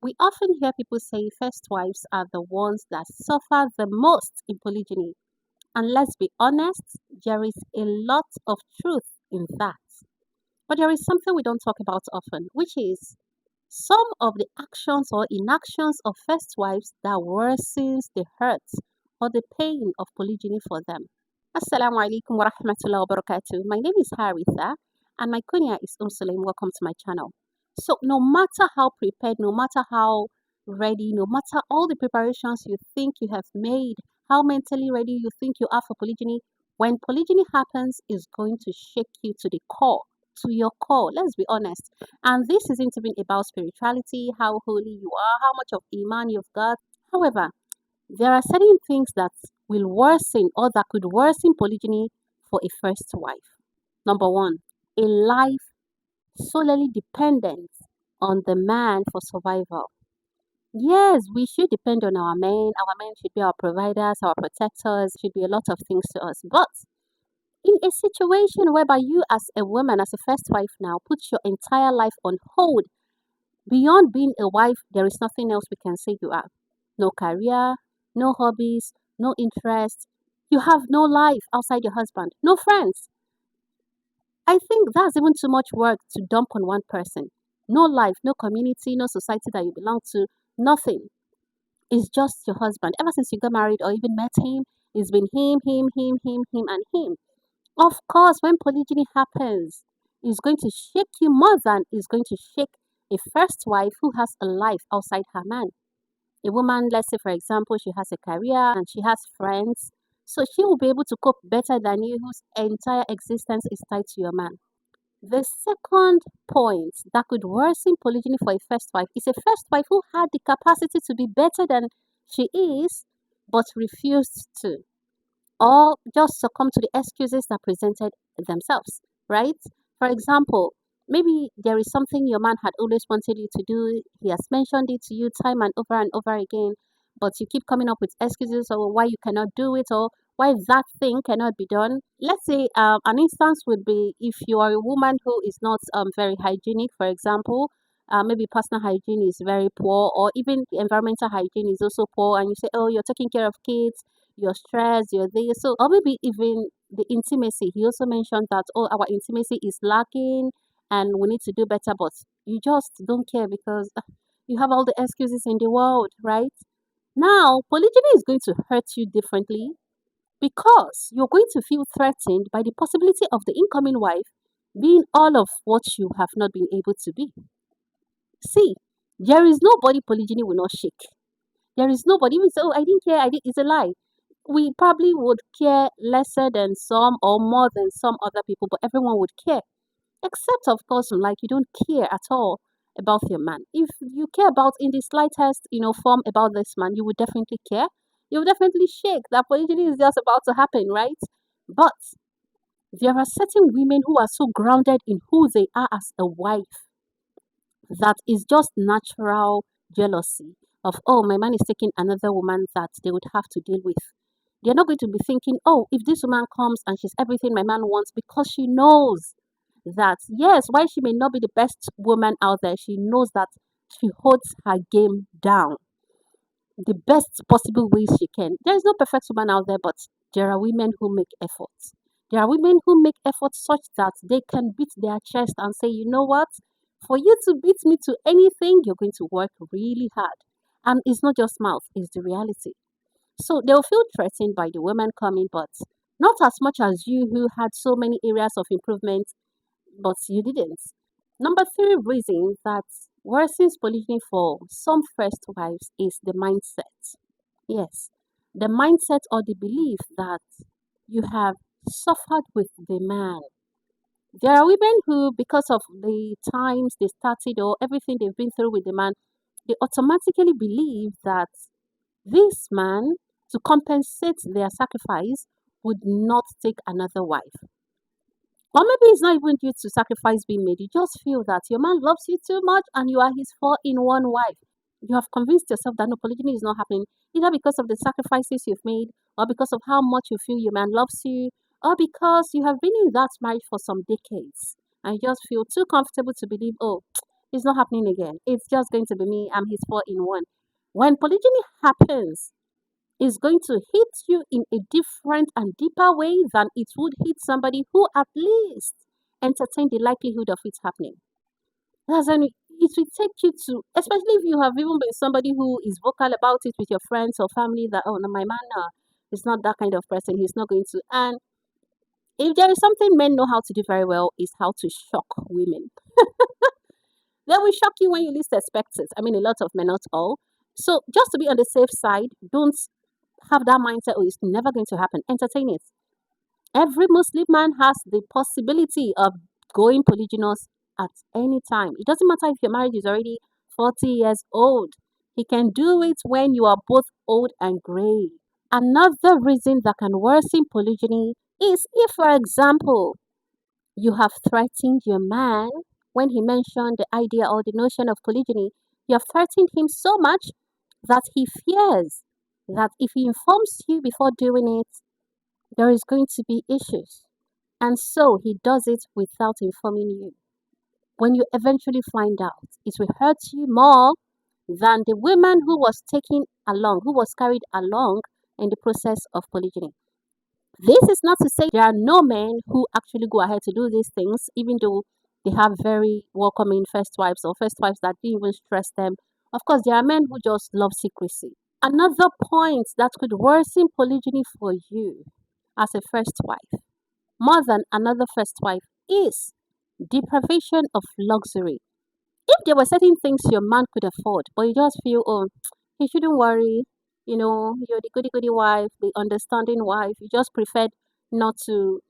We often hear people say first wives are the ones that suffer the most in polygyny. And let's be honest, there is a lot of truth in that. But there is something we don't talk about often, which is some of the actions or inactions of first wives that worsens the hurt or the pain of polygyny for them. Assalamu alaikum wa rahmatullahi wa barakatuh. My name is Haritha and my kunya is Sulaim. Welcome to my channel. So no matter how prepared, no matter how ready, no matter all the preparations you think you have made, how mentally ready you think you are for polygyny, when polygyny happens, it's going to shake you to the core, to your core. Let's be honest. And this isn't even about spirituality, how holy you are, how much of iman you've got. However, there are certain things that will worsen or that could worsen polygyny for a first wife. Number one, a life solely dependent on the man for survival. Yes, we should depend on our men. Our men should be our providers, our protectors, should be a lot of things to us. But in a situation whereby you as a woman, as a first wife now, put your entire life on hold, beyond being a wife, there is nothing else we can say you are. No career, no hobbies, no interest. You have no life outside your husband, no friends. I think that's even too much work to dump on one person. No life, no community, no society that you belong to, nothing. It's just your husband. Ever since you got married or even met him, it's been him, and him. Of course, when polygyny happens, it's going to shake you more than it's going to shake a first wife who has a life outside her man. A woman, let's say for example, she has a career and she has friends, so she will be able to cope better than you whose entire existence is tied to your man. The second point that could worsen polygyny for a first wife is a first wife who had the capacity to be better than she is but refused to, or just succumb to the excuses that presented themselves, right? For example, maybe there is something your man had always wanted you to do, he has mentioned it to you time and over again, but you keep coming up with excuses or why you cannot do it or why that thing cannot be done. Let's say an instance would be if you are a woman who is not very hygienic, for example. Maybe personal hygiene is very poor, or even the environmental hygiene is also poor, and you say, "Oh, you're taking care of kids, you're stressed, you're this." So, or maybe even the intimacy. He also mentioned that, oh, our intimacy is lacking and we need to do better, but you just don't care because you have all the excuses in the world, right? Now, polygyny is going to hurt you differently because you're going to feel threatened by the possibility of the incoming wife being all of what you have not been able to be. See, there is nobody polygyny will not shake. There is nobody even say, "Oh, I didn't care, I did." It's a lie. We probably would care lesser than some or more than some other people, but everyone would care. Except, of course, like you don't care at all about your man. If you care about in the slightest, form about this man, you would definitely care. You would definitely shake. That polygyny is just about to happen, right? But there are certain women who are so grounded in who they are as a wife that is just natural jealousy of, oh, my man is taking another woman that they would have to deal with. They're not going to be thinking, oh, if this woman comes and she's everything my man wants, because she knows that, yes, while she may not be the best woman out there, she knows that she holds her game down the best possible ways she can. There is no perfect woman out there, but there are women who make efforts. There are women who make efforts such that they can beat their chest and say, you know what? For you to beat me to anything, you're going to work really hard. And it's not just mouth, it's the reality. So they'll feel threatened by the women coming, but not as much as you who had so many areas of improvement, but you didn't. Number three reason that worsens polygyny for some first wives is the mindset. Yes, the mindset or the belief that you have suffered with the man. There are women who, because of the times they started or everything they've been through with the man, they automatically believe that this man, to compensate their sacrifice, would not take another wife. Or maybe it's not even due to sacrifice being made. You just feel that your man loves you too much and you are his four-in-one wife. You have convinced yourself that no, polygyny is not happening, either because of the sacrifices you've made, or because of how much you feel your man loves you, or because you have been in that marriage for some decades and you just feel too comfortable to believe, oh, It's not happening again. It's just going to be me. I'm his four in one. When polygyny happens, it's going to hit you in a different and deeper way than it would hit somebody who at least entertain the likelihood of it happening. That's when it will take you to, especially if you have even been somebody who is vocal about it with your friends or family that, oh, no, my man is not that kind of person. He's not going to. And if there is something men know how to do very well, is how to shock women. They will shock you when you least expect it. I mean, a lot of men, not all. So just to be on the safe side, don't have that mindset, oh, it's never going to happen. Entertain it. Every Muslim man has the possibility of going polygynous at any time. It doesn't matter if your marriage is already 40 years old. He can do it when you are both old and gray. Another reason that can worsen polygyny is if, for example, you have threatened your man when he mentioned the idea or the notion of polygyny. You have threatened him so much that he fears that if he informs you before doing it, there is going to be issues. And so he does it without informing you. When you eventually find out, it will hurt you more than the woman who was taken along, who was carried along in the process of polygyny. This is not to say there are no men who actually go ahead to do these things, even though they have very welcoming first wives or first wives that didn't even stress them. Of course, there are men who just love secrecy. Another point that could worsen polygyny for you as a first wife, more than another first wife, is deprivation of luxury. If there were certain things your man could afford, but you just feel, oh, he shouldn't worry, you're the goody goody wife, the understanding wife, you just preferred not to,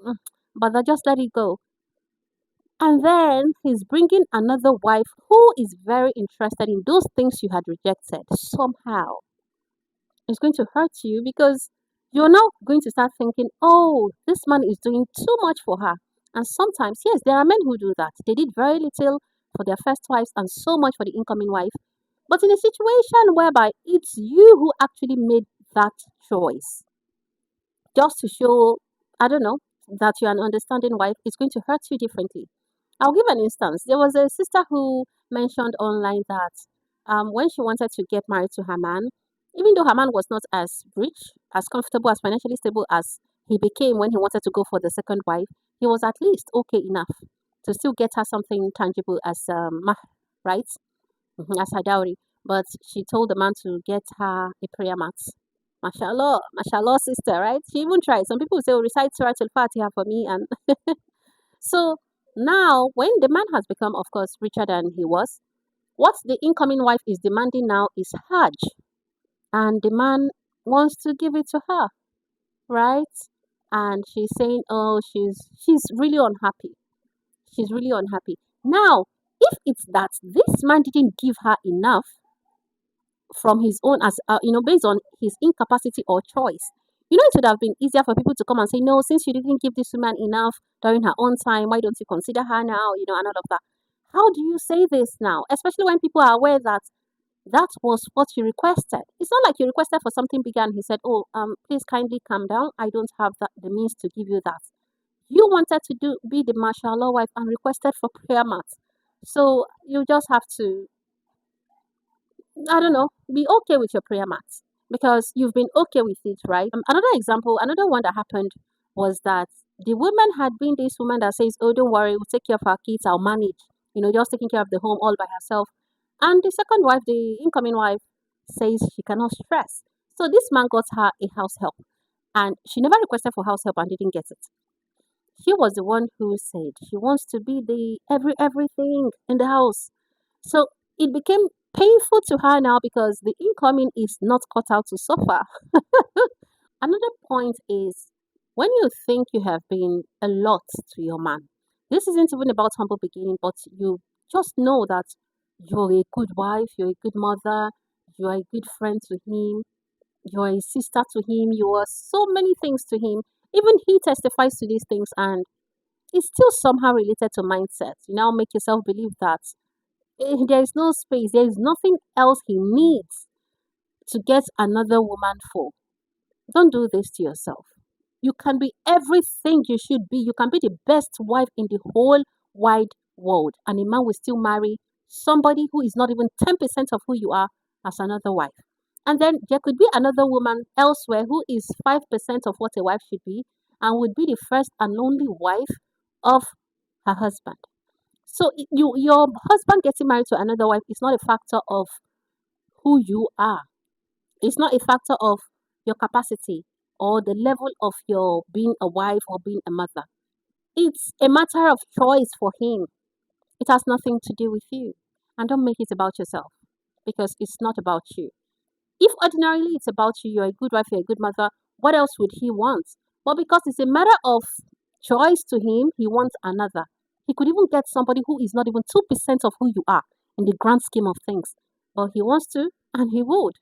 but then just let it go. And then he's bringing another wife who is very interested in those things you had rejected somehow. It's going to hurt you because you're now going to start thinking, oh, this man is doing too much for her. And sometimes, yes, there are men who do that. They did very little for their first wives and so much for the incoming wife. But in a situation whereby it's you who actually made that choice, just to show, I don't know, that you're an understanding wife, it's going to hurt you differently. I'll give an instance. There was a sister who mentioned online that when she wanted to get married to her man, even though her man was not as rich, as comfortable, as financially stable as he became when he wanted to go for the second wife, he was at least okay enough to still get her something tangible as right? As her dowry. But she told the man to get her a prayer mat. Mashallah, mashallah, sister, right? She even tried. Some people say, oh, recite Surah Al-Fatiha for me. And so now, when the man has become, of course, richer than he was, what the incoming wife is demanding now is Hajj. And the man wants to give it to her, right? And she's saying, oh, she's really unhappy. She's really unhappy. Now, if it's that this man didn't give her enough from his own, as based on his incapacity or choice, it would have been easier for people to come and say, no, since you didn't give this woman enough during her own time, why don't you consider her now? And all of that. How do you say this now? Especially when people are aware that that was what you requested. It's not like you requested for something bigger and he said, oh, please kindly calm down. I don't have the means to give you that. You wanted to be the mashallah wife and requested for prayer mats. So you just have to, I don't know, be okay with your prayer mats because you've been okay with it, right? Another example, another one that happened was that the woman had been this woman that says, oh, don't worry, we'll take care of our kids, I'll manage, just taking care of the home all by herself. And the second wife, the incoming wife, says she cannot stress. So this man got her a house help and she never requested for house help and didn't get it. She was the one who said she wants to be the everything in the house. So it became painful to her now because the incoming is not cut out to suffer. Another point is when you think you have been a lot to your man, this isn't even about humble beginning, but you just know that you're a good wife, you're a good mother, you're a good friend to him, you're a sister to him, you are so many things to him. Even he testifies to these things and it's still somehow related to mindset. You now make yourself believe that there is no space, there is nothing else he needs to get another woman for. Don't do this to yourself. You can be everything you should be. You can be the best wife in the whole wide world, and a man will still marry somebody who is not even 10% of who you are as another wife. And then there could be another woman elsewhere who is 5% of what a wife should be and would be the first and only wife of her husband. So your husband getting married to another wife is not a factor of who you are. It's not a factor of your capacity or the level of your being a wife or being a mother. It's a matter of choice for him. It has nothing to do with you. And don't make it about yourself because it's not about you. If ordinarily it's about you, you're a good wife, you're a good mother, what else would he want? But because it's a matter of choice to him, he wants another. He could even get somebody who is not even 2% of who you are in the grand scheme of things. But he wants to, and he would.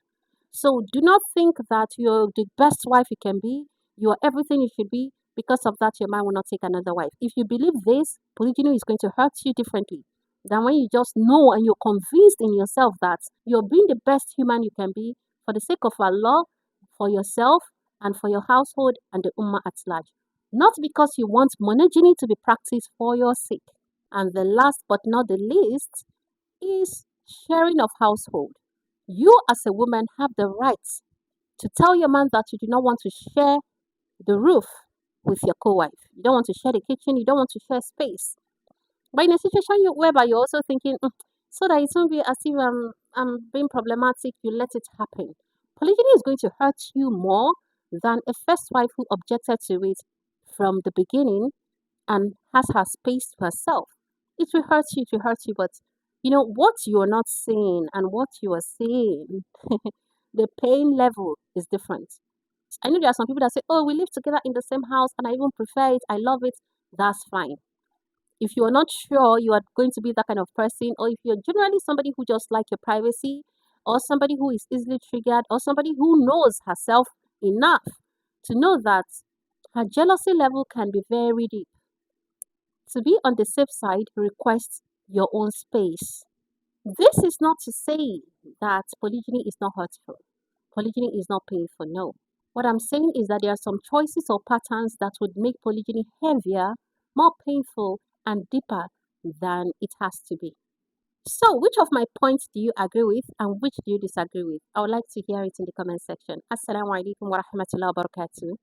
So do not think that you're the best wife you can be, you are everything you should be. Because of that, your man will not take another wife. If you believe this, polygyny is going to hurt you differently than when you just know and you're convinced in yourself that you're being the best human you can be for the sake of Allah, for yourself, and for your household and the ummah at large. Not because you want monogamy to be practiced for your sake. And the last but not the least is sharing of household. You as a woman have the right to tell your man that you do not want to share the roof with your co-wife. You don't want to share the kitchen, you don't want to share space. But in a situation whereby you're also thinking, so that it won't be as if I'm being problematic, you let it happen. Polygyny is going to hurt you more than a first wife who objected to it from the beginning and has her space to herself. It will hurt you, but you know what you're not saying and what you are saying, the pain level is different. I know there are some people that say, oh, we live together in the same house and I even prefer it, I love it. That's fine. If you're not sure you are going to be that kind of person, or if you're generally somebody who just like your privacy, or somebody who is easily triggered, or somebody who knows herself enough to know that her jealousy level can be very deep. To be on the safe side requires your own space. This is not to say that polygyny is not hurtful. Polygyny is not painful, no. What I'm saying is that there are some choices or patterns that would make polygyny heavier, more painful, and deeper than it has to be. So, which of my points do you agree with and which do you disagree with? I would like to hear it in the comment section. Assalamu alaikum wa rahmatullahi wa barakatuh.